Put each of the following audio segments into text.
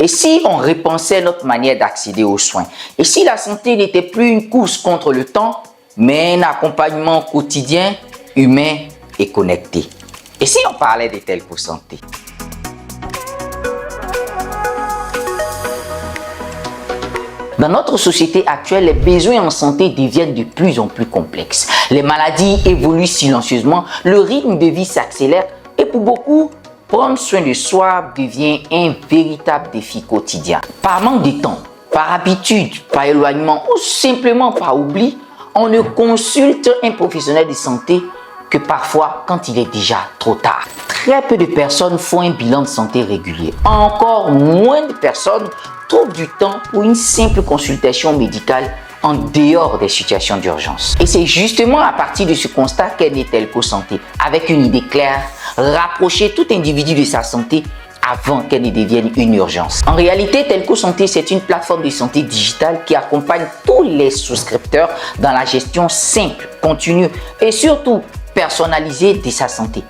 Et si on repensait notre manière d'accéder aux soins? Et si la santé n'était plus une course contre le temps, mais un accompagnement quotidien, humain et connecté? Et si on parlait de Telco Santé? Dans notre société actuelle, les besoins en santé deviennent de plus en plus complexes. Les maladies évoluent silencieusement, le rythme de vie s'accélère et pour beaucoup, prendre soin de soi devient un véritable défi quotidien. Par manque de temps, par habitude, par éloignement ou simplement par oubli, on ne consulte un professionnel de santé que parfois quand il est déjà trop tard. Très peu de personnes font un bilan de santé régulier. Encore moins de personnes trouvent du temps pour une simple consultation médicale en dehors des situations d'urgence. Et c'est justement à partir de ce constat qu'est née Telco Santé, avec une idée claire, rapprocher tout individu de sa santé avant qu'elle ne devienne une urgence. En réalité, Telco Santé, c'est une plateforme de santé digitale qui accompagne tous les souscripteurs dans la gestion simple, continue et surtout personnalisée de sa santé.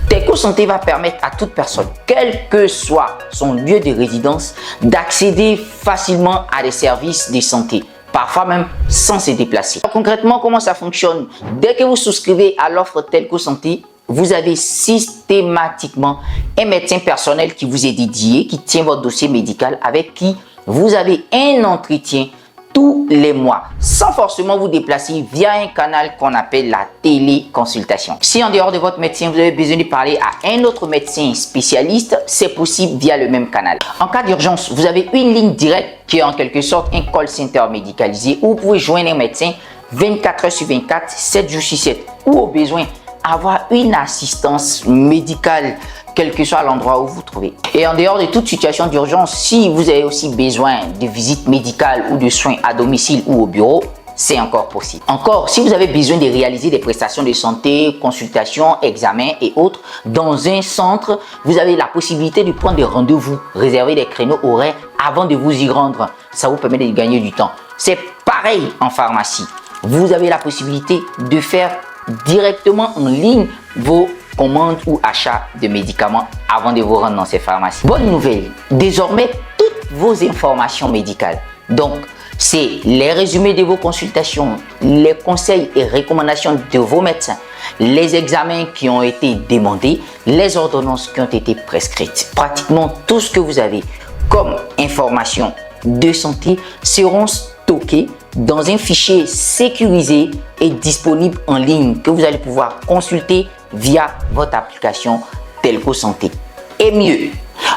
Telco Santé va permettre à toute personne, quel que soit son lieu de résidence, d'accéder facilement à des services de santé, parfois même sans se déplacer. Alors, concrètement, comment ça fonctionne? Dès que vous souscrivez à l'offre Telco Santé, vous avez systématiquement un médecin personnel qui vous est dédié, qui tient votre dossier médical, avec qui vous avez un entretien tous les mois, sans forcément vous déplacer via un canal qu'on appelle la téléconsultation. Si en dehors de votre médecin, vous avez besoin de parler à un autre médecin spécialiste, c'est possible via le même canal. En cas d'urgence, vous avez une ligne directe qui est en quelque sorte un call center médicalisé où vous pouvez joindre un médecin 24 heures sur 24, 7 jours sur 7, ou au besoin avoir une assistance médicale quel que soit l'endroit où vous vous trouvez. Et en dehors de toute situation d'urgence, si vous avez aussi besoin de visites médicales ou de soins à domicile ou au bureau, c'est encore possible. Encore, si vous avez besoin de réaliser des prestations de santé, consultations, examens et autres dans un centre, vous avez la possibilité de prendre des rendez-vous, réserver des créneaux horaires avant de vous y rendre. Ça vous permet de gagner du temps. C'est pareil en pharmacie. Vous avez la possibilité de faire directement en ligne vos commandes ou achats de médicaments avant de vous rendre dans ces pharmacies. Bonne nouvelle, désormais toutes vos informations médicales, donc c'est les résumés de vos consultations, les conseils et recommandations de vos médecins, les examens qui ont été demandés, les ordonnances qui ont été prescrites. Pratiquement tout ce que vous avez comme information de santé seront stockés dans un fichier sécurisé et disponible en ligne que vous allez pouvoir consulter via votre application Telco Santé. Et mieux,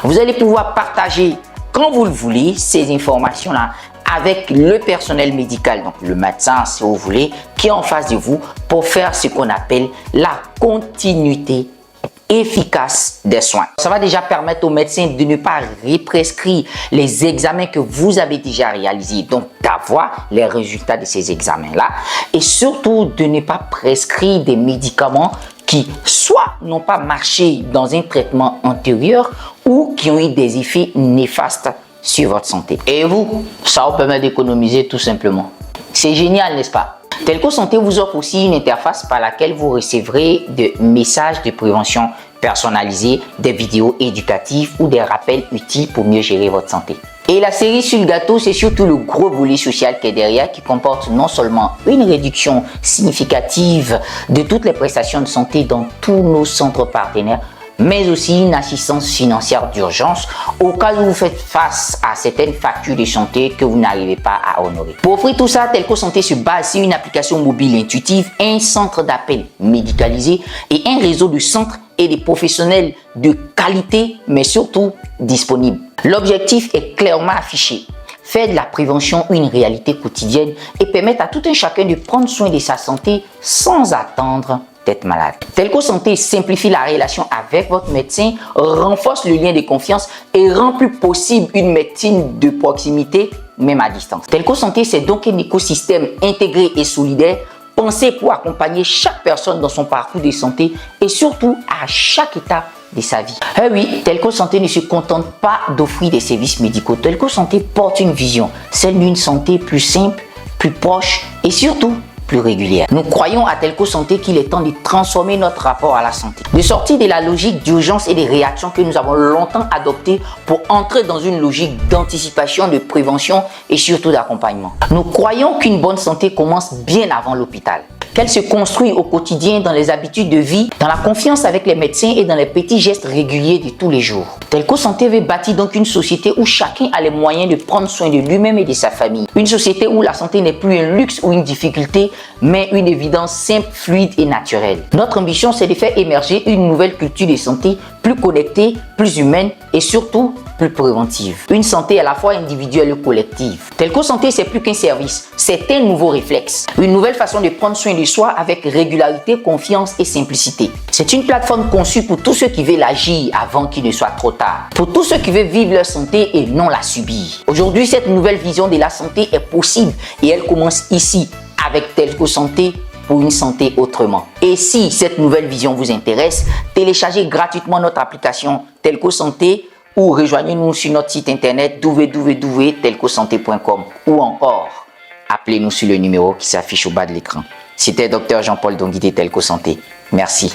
vous allez pouvoir partager quand vous le voulez ces informations-là avec le personnel médical, donc le médecin si vous voulez, qui est en face de vous pour faire ce qu'on appelle la continuité efficace des soins. Ça va déjà permettre aux médecins de ne pas represcrire les examens que vous avez déjà réalisés, donc d'avoir les résultats de ces examens-là et surtout de ne pas prescrire des médicaments qui soit n'ont pas marché dans un traitement antérieur ou qui ont eu des effets néfastes sur votre santé. Et vous, ça vous permet d'économiser tout simplement. C'est génial, n'est-ce pas? Telco Santé vous offre aussi une interface par laquelle vous recevrez des messages de prévention personnalisés, des vidéos éducatives ou des rappels utiles pour mieux gérer votre santé. Et la cerise sur le gâteau, c'est surtout le gros volet social qui est derrière, qui comporte non seulement une réduction significative de toutes les prestations de santé dans tous nos centres partenaires, mais aussi une assistance financière d'urgence au cas où vous faites face à certaines factures de santé que vous n'arrivez pas à honorer. Pour offrir tout ça, Telco Santé se base sur une application mobile intuitive, un centre d'appel médicalisé et un réseau de centres et des professionnels de qualité, mais surtout disponibles. L'objectif est clairement affiché. Faire de la prévention une réalité quotidienne et permettre à tout un chacun de prendre soin de sa santé sans attendre d'être malade. Telco Santé simplifie la relation avec votre médecin, renforce le lien de confiance et rend plus possible une médecine de proximité, même à distance. Telco Santé, c'est donc un écosystème intégré et solidaire, pensé pour accompagner chaque personne dans son parcours de santé et surtout à chaque étape de sa vie. Eh oui, Telco Santé ne se contente pas d'offrir des services médicaux. Telco Santé porte une vision, celle d'une santé plus simple, plus proche et surtout plus régulière. Nous croyons à Telco Santé qu'il est temps de transformer notre rapport à la santé, de sortir de la logique d'urgence et des réactions que nous avons longtemps adoptées pour entrer dans une logique d'anticipation, de prévention et surtout d'accompagnement. Nous croyons qu'une bonne santé commence bien avant l'hôpital, qu'elle se construit au quotidien dans les habitudes de vie, dans la confiance avec les médecins et dans les petits gestes réguliers de tous les jours. Telco Santé veut bâtir donc une société où chacun a les moyens de prendre soin de lui-même et de sa famille. Une société où la santé n'est plus un luxe ou une difficulté, mais une évidence simple, fluide et naturelle. Notre ambition, c'est de faire émerger une nouvelle culture de santé plus connectée, plus humaine et surtout plus préventive. Une santé à la fois individuelle et collective. Telco Santé, c'est plus qu'un service, c'est un nouveau réflexe. Une nouvelle façon de prendre soin de soi avec régularité, confiance et simplicité. C'est une plateforme conçue pour tous ceux qui veulent agir avant qu'il ne soit trop tard. Pour tous ceux qui veulent vivre leur santé et non la subir. Aujourd'hui, cette nouvelle vision de la santé est possible et elle commence ici avec Telco Santé pour une santé autrement. Et si cette nouvelle vision vous intéresse, téléchargez gratuitement notre application Telco Santé ou rejoignez-nous sur notre site internet www.telcosanté.com ou encore appelez-nous sur le numéro qui s'affiche au bas de l'écran. C'était Dr Jean-Paul Donguide Telco Santé. Merci.